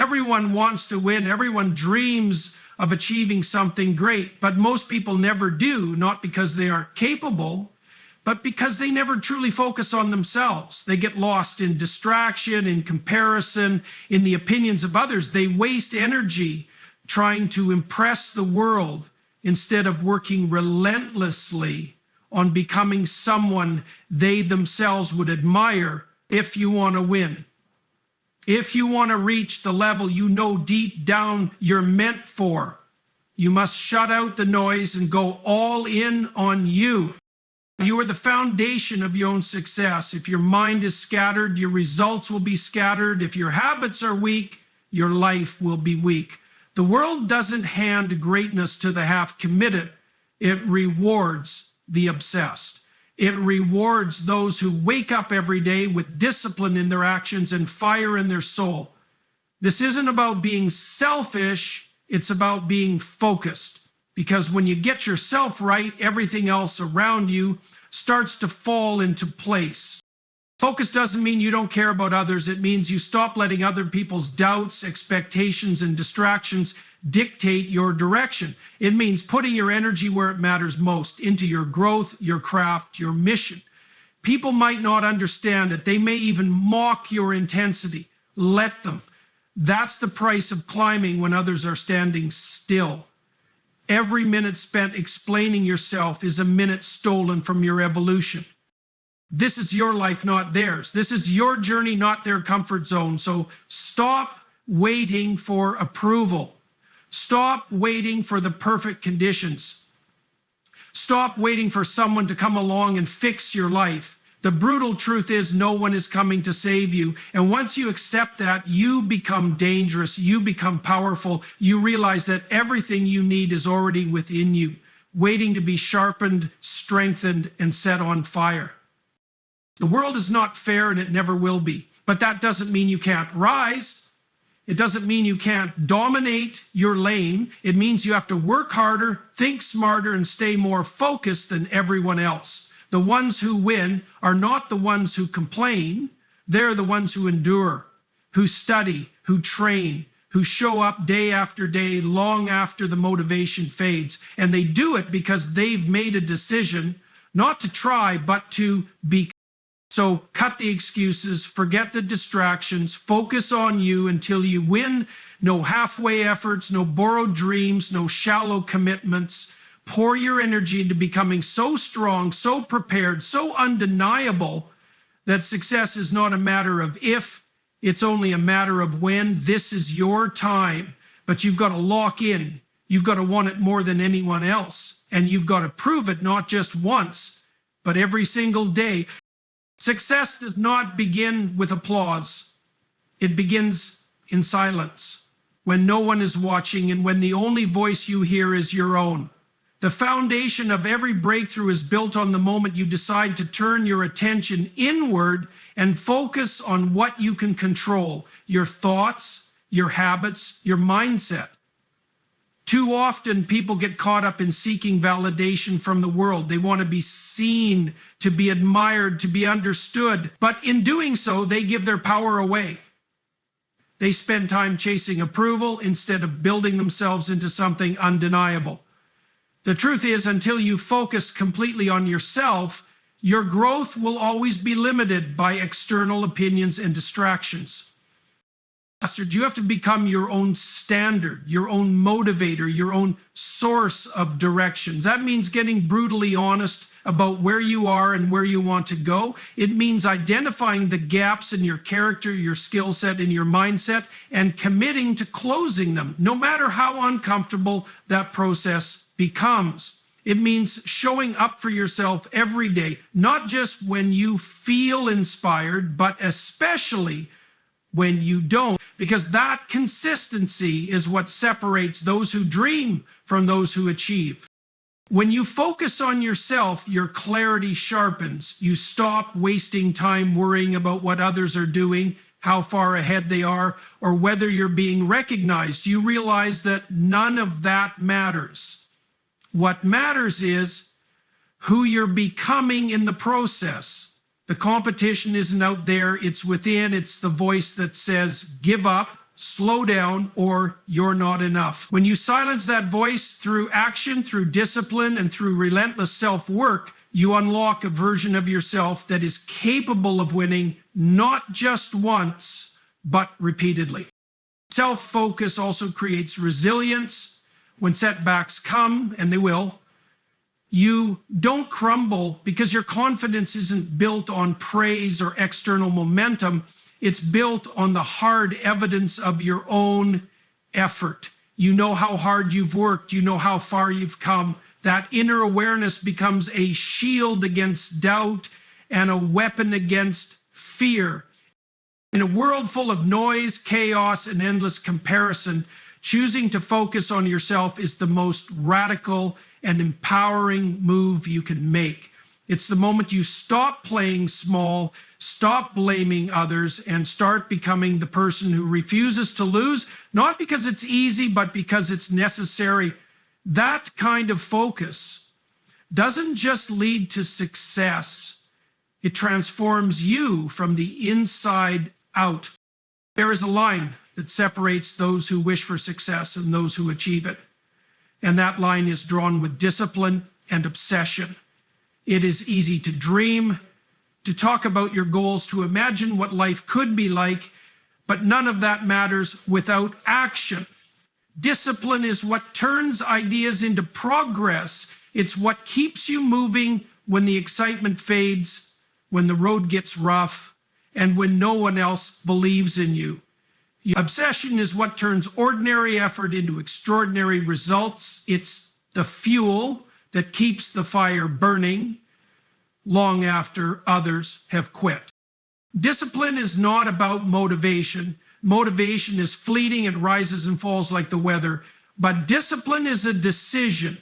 Everyone wants to win. Everyone dreams of achieving something great, but most people never do, not because they aren't capable, but because they never truly focus on themselves. They get lost in distraction, in comparison, in the opinions of others. They waste energy trying to impress the world instead of working relentlessly on becoming someone they themselves would admire. If you want to win, if you want to reach the level you know deep down you're meant for, you must shut out the noise and go all in on you. You are the foundation of your own success. If your mind is scattered, your results will be scattered. If your habits are weak, your life will be weak. The world doesn't hand greatness to the half-committed. It rewards the obsessed. It rewards those who wake up every day with discipline in their actions and fire in their soul. This isn't about being selfish, it's about being focused. Because when you get yourself right, everything else around you starts to fall into place. Focus doesn't mean you don't care about others. It means you stop letting other people's doubts, expectations, and distractions dictate your direction. It means putting your energy where it matters most, into your growth, your craft, your mission. People might not understand it. They may even mock your intensity. Let them. That's the price of climbing when others are standing still. Every minute spent explaining yourself is a minute stolen from your evolution. This is your life, not theirs. This is your journey, not their comfort zone. So stop waiting for approval. Stop waiting for the perfect conditions. Stop waiting for someone to come along and fix your life. The brutal truth is no one is coming to save you. And once you accept that, you become dangerous. You become powerful. You realize that everything you need is already within you, waiting to be sharpened, strengthened, and set on fire. The world is not fair and it never will be. But that doesn't mean you can't rise. It doesn't mean you can't dominate your lane. It means you have to work harder, think smarter, and stay more focused than everyone else. The ones who win are not the ones who complain. They're the ones who endure, who study, who train, who show up day after day, long after the motivation fades. And they do it because they've made a decision not to try, but to be. So cut the excuses, forget the distractions, focus on you until you win. No halfway efforts, no borrowed dreams, no shallow commitments. Pour your energy into becoming so strong, so prepared, so undeniable that success is not a matter of if, it's only a matter of when. This is your time, but you've got to lock in. You've got to want it more than anyone else. And you've got to prove it not just once, but every single day. Success does not begin with applause. It begins in silence, when no one is watching and when the only voice you hear is your own. The foundation of every breakthrough is built on the moment you decide to turn your attention inward and focus on what you can control, your thoughts, your habits, your mindset. Too often, people get caught up in seeking validation from the world. They want to be seen, to be admired, to be understood. But in doing so, they give their power away. They spend time chasing approval instead of building themselves into something undeniable. The truth is, until you focus completely on yourself, your growth will always be limited by external opinions and distractions. You have to become your own standard, your own motivator, your own source of directions. That means getting brutally honest about where you are and where you want to go. It means identifying the gaps in your character, your skill set, and your mindset, and committing to closing them, no matter how uncomfortable that process becomes. It means showing up for yourself every day, not just when you feel inspired, but especially when you don't, because that consistency is what separates those who dream from those who achieve. When you focus on yourself, your clarity sharpens. You stop wasting time worrying about what others are doing, how far ahead they are, or whether you're being recognized. You realize that none of that matters. What matters is who you're becoming in the process. The competition isn't out there, it's within. It's the voice that says, give up, slow down, or you're not enough. When you silence that voice through action, through discipline, and through relentless self-work, you unlock a version of yourself that is capable of winning not just once, but repeatedly. Self-focus also creates resilience. When setbacks come, and they will, you don't crumble because your confidence isn't built on praise or external momentum. It's built on the hard evidence of your own effort. You know how hard you've worked. You know how far you've come. That inner awareness becomes a shield against doubt and a weapon against fear. In a world full of noise, chaos, and endless comparison, choosing to focus on yourself is the most radical and empowering move you can make. It's the moment you stop playing small, stop blaming others, and start becoming the person who refuses to lose, not because it's easy, but because it's necessary. That kind of focus doesn't just lead to success, it transforms you from the inside out. There is a line that separates those who wish for success and those who achieve it. And that line is drawn with discipline and obsession. It is easy to dream, to talk about your goals, to imagine what life could be like, but none of that matters without action. Discipline is what turns ideas into progress. It's what keeps you moving when the excitement fades, when the road gets rough, and when no one else believes in you. Obsession is what turns ordinary effort into extraordinary results. It's the fuel that keeps the fire burning long after others have quit. Discipline is not about motivation. Motivation is fleeting, it rises and falls like the weather. But discipline is a decision.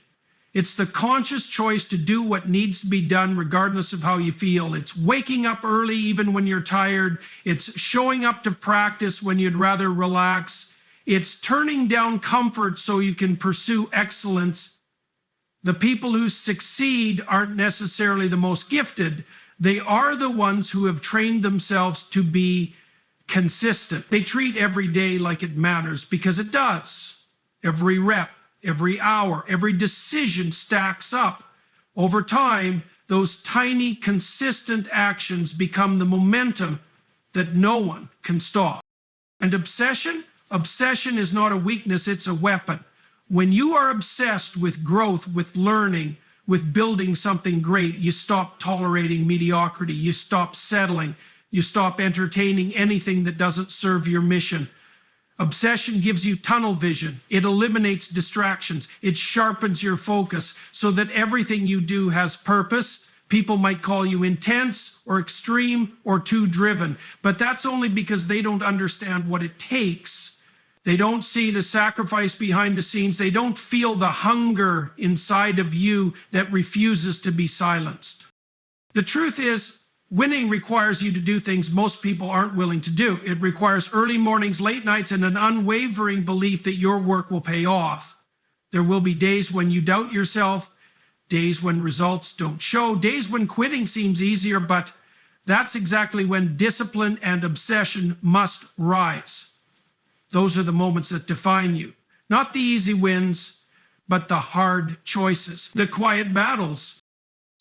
It's the conscious choice to do what needs to be done regardless of how you feel. It's waking up early even when you're tired. It's showing up to practice when you'd rather relax. It's turning down comfort so you can pursue excellence. The people who succeed aren't necessarily the most gifted. They are the ones who have trained themselves to be consistent. They treat every day like it matters because it does. Every rep, every hour, every decision stacks up. Over time, those tiny, consistent actions become the momentum that no one can stop. And obsession is not a weakness, it's a weapon. When you are obsessed with growth, with learning, with building something great, you stop tolerating mediocrity, you stop settling, you stop entertaining anything that doesn't serve your mission. Obsession gives you tunnel vision. It eliminates distractions. It sharpens your focus so that everything you do has purpose. People might call you intense or extreme or too driven, but that's only because they don't understand what it takes. They don't see the sacrifice behind the scenes. They don't feel the hunger inside of you that refuses to be silenced. The truth is, winning requires you to do things most people aren't willing to do. It requires early mornings, late nights, and an unwavering belief that your work will pay off. There will be days when you doubt yourself, days when results don't show, days when quitting seems easier, but that's exactly when discipline and obsession must rise. Those are the moments that define you. Not the easy wins, but the hard choices, the quiet battles.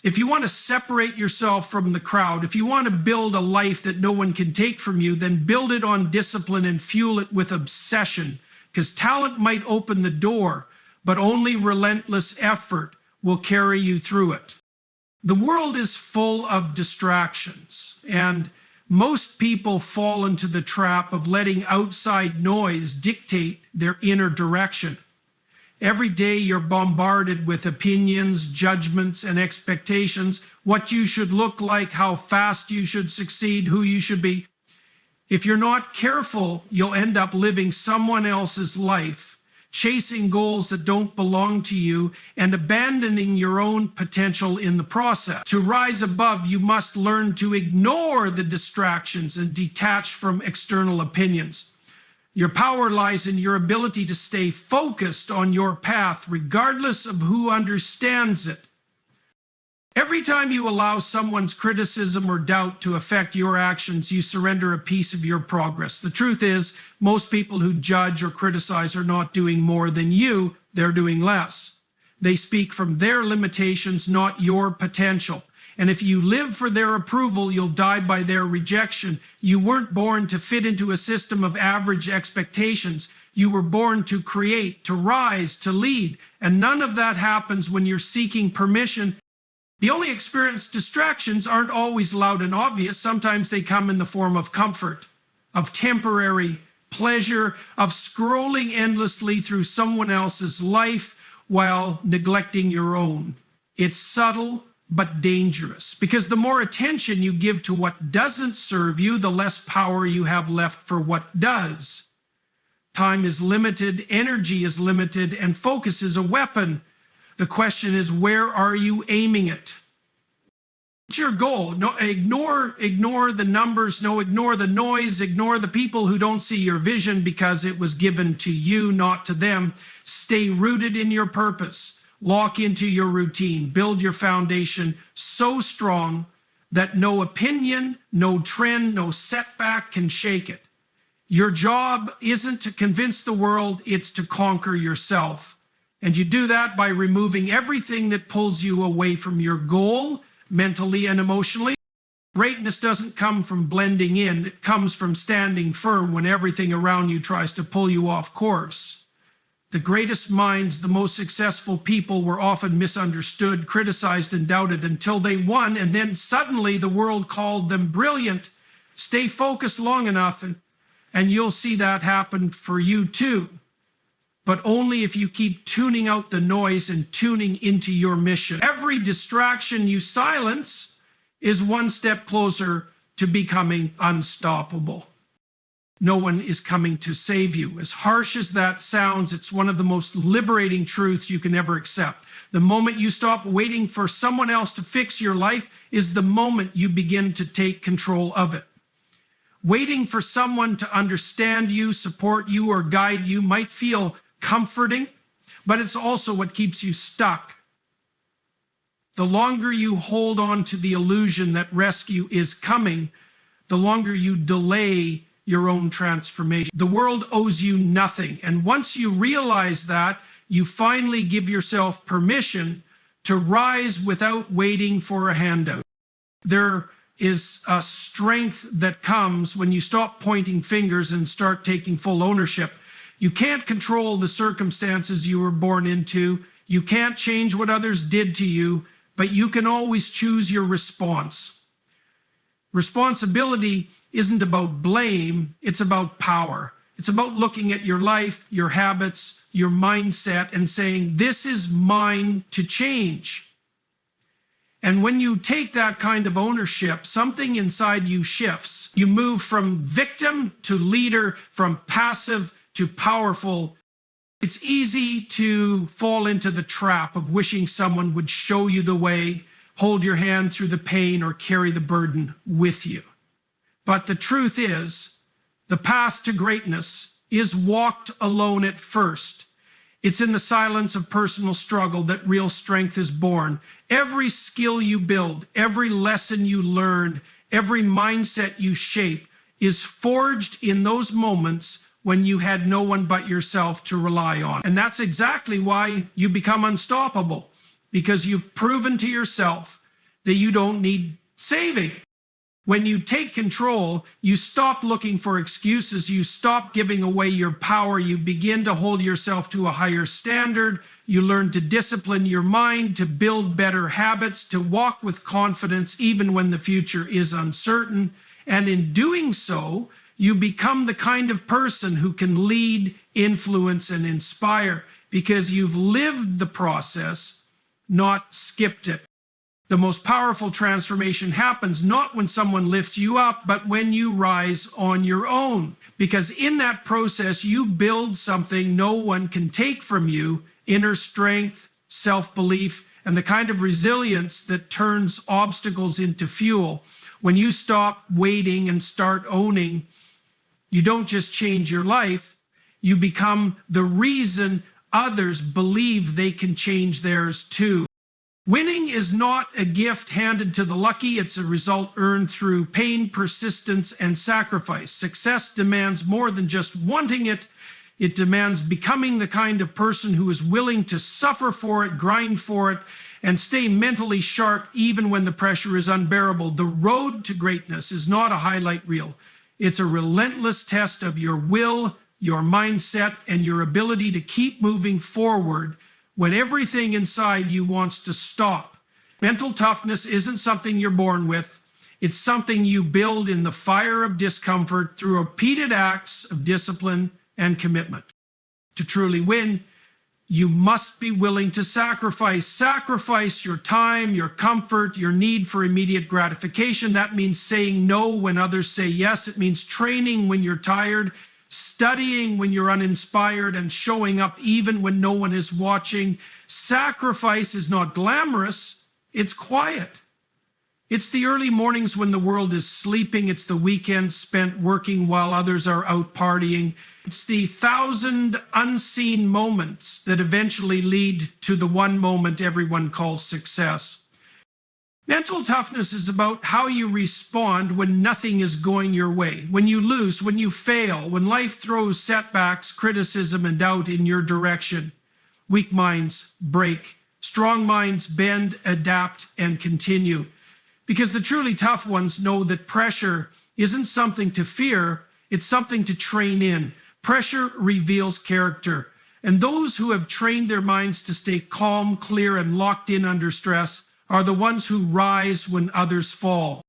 If you want to separate yourself from the crowd, if you want to build a life that no one can take from you, then build it on discipline and fuel it with obsession. Because talent might open the door, but only relentless effort will carry you through it. The world is full of distractions, and most people fall into the trap of letting outside noise dictate their inner direction. Every day you're bombarded with opinions, judgments, and expectations, what you should look like, how fast you should succeed, who you should be. If you're not careful, you'll end up living someone else's life, chasing goals that don't belong to you, and abandoning your own potential in the process. To rise above, you must learn to ignore the distractions and detach from external opinions. Your power lies in your ability to stay focused on your path, regardless of who understands it. Every time you allow someone's criticism or doubt to affect your actions, you surrender a piece of your progress. The truth is, most people who judge or criticize are not doing more than you, they're doing less. They speak from their limitations, not your potential. And if you live for their approval, you'll die by their rejection. You weren't born to fit into a system of average expectations. You were born to create, to rise, to lead. And none of that happens when you're seeking permission. The only experienced distractions aren't always loud and obvious. Sometimes they come in the form of comfort, of temporary pleasure, of scrolling endlessly through someone else's life while neglecting your own. It's subtle but dangerous, because the more attention you give to what doesn't serve you, the less power you have left for what does. Time is limited, energy is limited, and focus is a weapon. The question is, where are you aiming it? What's your goal? No, ignore the numbers, ignore the noise, ignore the people who don't see your vision because it was given to you, not to them. Stay rooted in your purpose. Lock into your routine. Build your foundation so strong that no opinion, no trend, no setback can shake it. Your job isn't to convince the world, it's to conquer yourself. And you do that by removing everything that pulls you away from your goal, mentally and emotionally. Greatness doesn't come from blending in, it comes from standing firm when everything around you tries to pull you off course. The greatest minds, the most successful people were often misunderstood, criticized, and doubted until they won, and then suddenly the world called them brilliant. Stay focused long enough and you'll see that happen for you too. But only if you keep tuning out the noise and tuning into your mission. Every distraction you silence is one step closer to becoming unstoppable. No one is coming to save you. As harsh as that sounds, it's one of the most liberating truths you can ever accept. The moment you stop waiting for someone else to fix your life is the moment you begin to take control of it. Waiting for someone to understand you, support you, or guide you might feel comforting, but it's also what keeps you stuck. The longer you hold on to the illusion that rescue is coming, the longer you delay your own transformation. The world owes you nothing, and once you realize that, you finally give yourself permission to rise without waiting for a handout. There is a strength that comes when you stop pointing fingers and start taking full ownership. You can't control the circumstances you were born into. You can't change what others did to you, but you can always choose your response. Responsibility isn't about blame, it's about power. It's about looking at your life, your habits, your mindset, and saying, this is mine to change. And when you take that kind of ownership, something inside you shifts. You move from victim to leader, from passive to powerful. It's easy to fall into the trap of wishing someone would show you the way, hold your hand through the pain, or carry the burden with you. But the truth is, the path to greatness is walked alone at first. It's in the silence of personal struggle that real strength is born. Every skill you build, every lesson you learn, every mindset you shape is forged in those moments when you had no one but yourself to rely on. And that's exactly why you become unstoppable, because you've proven to yourself that you don't need saving. When you take control, you stop looking for excuses, you stop giving away your power, you begin to hold yourself to a higher standard, you learn to discipline your mind, to build better habits, to walk with confidence even when the future is uncertain. And in doing so, you become the kind of person who can lead, influence, and inspire because you've lived the process, not skipped it. The most powerful transformation happens not when someone lifts you up, but when you rise on your own. Because in that process, you build something no one can take from you: inner strength, self-belief, and the kind of resilience that turns obstacles into fuel. When you stop waiting and start owning, you don't just change your life, you become the reason others believe they can change theirs too. Winning is not a gift handed to the lucky. It's a result earned through pain, persistence, and sacrifice. Success demands more than just wanting it. It demands becoming the kind of person who is willing to suffer for it, grind for it, and stay mentally sharp even when the pressure is unbearable. The road to greatness is not a highlight reel. It's a relentless test of your will, your mindset, and your ability to keep moving forward when everything inside you wants to stop. Mental toughness isn't something you're born with. It's something you build in the fire of discomfort through repeated acts of discipline and commitment. To truly win, you must be willing to sacrifice your time, your comfort, your need for immediate gratification. That means saying no when others say yes. It means training when you're tired, studying when you're uninspired, and showing up even when no one is watching. Sacrifice is not glamorous, it's quiet. It's the early mornings when the world is sleeping. It's the weekends spent working while others are out partying. It's the 1,000 unseen moments that eventually lead to the one moment everyone calls success. Mental toughness is about how you respond when nothing is going your way, when you lose, when you fail, when life throws setbacks, criticism, and doubt in your direction. Weak minds break. Strong minds bend, adapt, and continue. Because the truly tough ones know that pressure isn't something to fear, it's something to train in. Pressure reveals character. And those who have trained their minds to stay calm, clear, and locked in under stress are the ones who rise when others fall.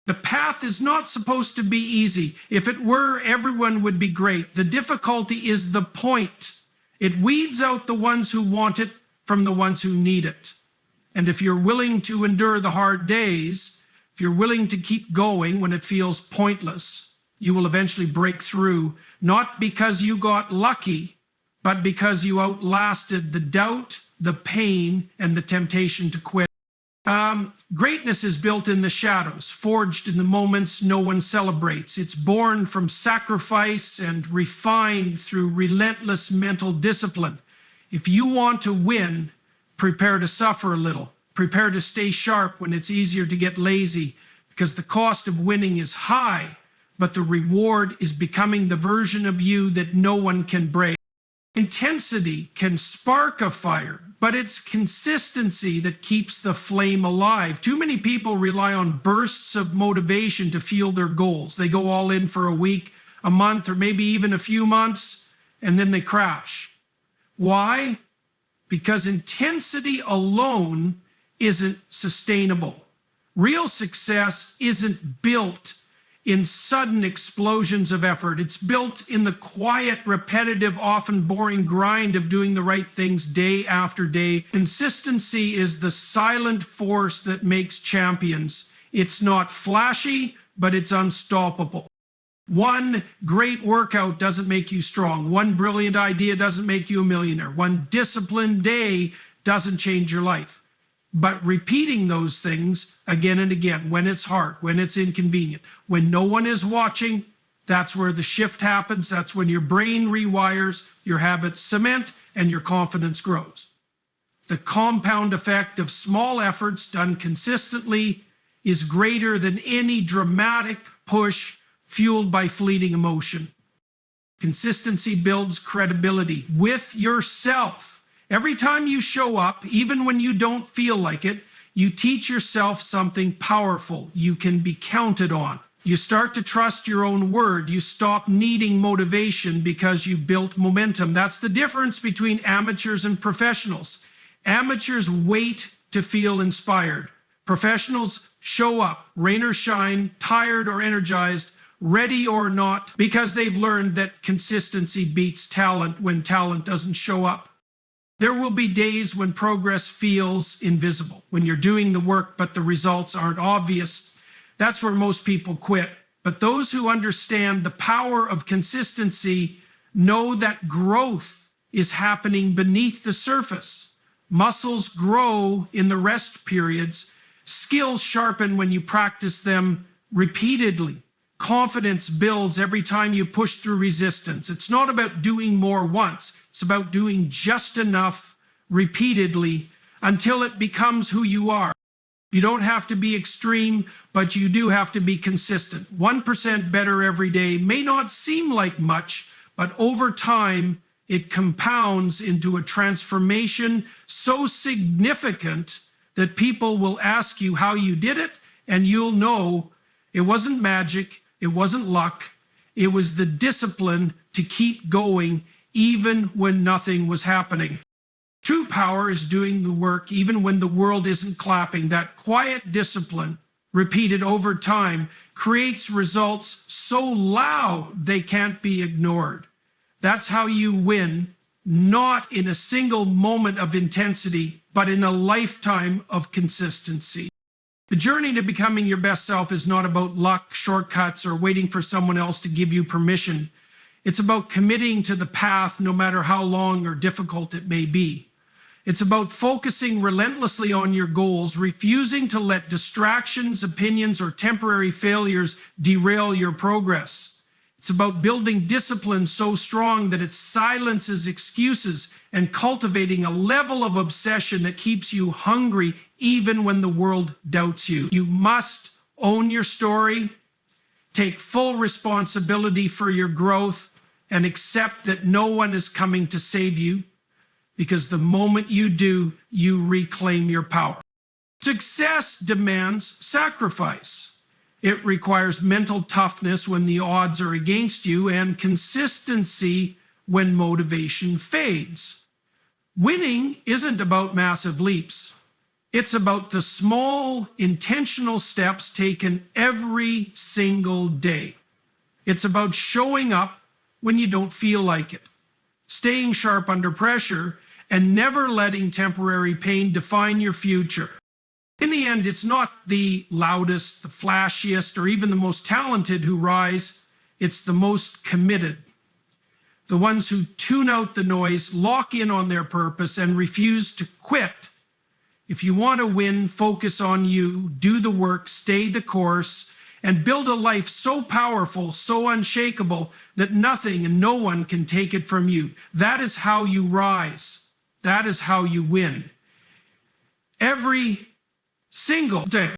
The path is not supposed to be easy. If it were, everyone would be great. The difficulty is the point. It weeds out the ones who want it from the ones who need it. And if you're willing to endure the hard days, if you're willing to keep going when it feels pointless, you will eventually break through, not because you got lucky, but because you outlasted the doubt, the pain, and the temptation to quit. Greatness is built in the shadows, forged in the moments no one celebrates. It's born from sacrifice and refined through relentless mental discipline. If you want to win, prepare to suffer a little. Prepare to stay sharp when it's easier to get lazy, because the cost of winning is high, but the reward is becoming the version of you that no one can break. Intensity can spark a fire, but it's consistency that keeps the flame alive. Too many people rely on bursts of motivation to fuel their goals. They go all in for a week, a month, or maybe even a few months, and then they crash. Why? Because intensity alone isn't sustainable. Real success isn't built in sudden explosions of effort. It's built in the quiet, repetitive, often boring grind of doing the right things day after day. Consistency is the silent force that makes champions. It's not flashy, but it's unstoppable. One great workout doesn't make you strong. One brilliant idea doesn't make you a millionaire. One disciplined day doesn't change your life. But repeating those things again and again, when it's hard, when it's inconvenient, when no one is watching, that's where the shift happens. That's when your brain rewires, your habits cement, and your confidence grows. The compound effect of small efforts done consistently is greater than any dramatic push fueled by fleeting emotion. Consistency builds credibility with yourself. Every time you show up, even when you don't feel like it, you teach yourself something powerful. You can be counted on. You start to trust your own word. You stop needing motivation because you built momentum. That's the difference between amateurs and professionals. Amateurs wait to feel inspired. Professionals show up, rain or shine, tired or energized, ready or not, because they've learned that consistency beats talent when talent doesn't show up. There will be days when progress feels invisible, when you're doing the work but the results aren't obvious. That's where most people quit. But those who understand the power of consistency know that growth is happening beneath the surface. Muscles grow in the rest periods. Skills sharpen when you practice them repeatedly. Confidence builds every time you push through resistance. It's not about doing more once. It's about doing just enough repeatedly until it becomes who you are. You don't have to be extreme, but you do have to be consistent. 1% better every day may not seem like much, but over time, it compounds into a transformation so significant that people will ask you how you did it, and you'll know it wasn't magic, it wasn't luck, it was the discipline to keep going even when nothing was happening. True power is doing the work even when the world isn't clapping. That quiet discipline, repeated over time, creates results so loud they can't be ignored. That's how you win, not in a single moment of intensity, but in a lifetime of consistency. The journey to becoming your best self is not about luck, shortcuts, or waiting for someone else to give you permission. It's about committing to the path no matter how long or difficult it may be. It's about focusing relentlessly on your goals, refusing to let distractions, opinions, or temporary failures derail your progress. It's about building discipline so strong that it silences excuses and cultivating a level of obsession that keeps you hungry even when the world doubts you. You must own your story, take full responsibility for your growth, and accept that no one is coming to save you, because the moment you do, you reclaim your power. Success demands sacrifice. It requires mental toughness when the odds are against you and consistency when motivation fades. Winning isn't about massive leaps. It's about the small, intentional steps taken every single day. It's about showing up when you don't feel like it, staying sharp under pressure, and never letting temporary pain define your future. In the end, it's not the loudest, the flashiest, or even the most talented who rise. It's the most committed. The ones who tune out the noise, lock in on their purpose, and refuse to quit. If you want to win, focus on you, do the work, stay the course, and build a life so powerful, so unshakable, that nothing and no one can take it from you. That is how you rise. That is how you win. Every single day.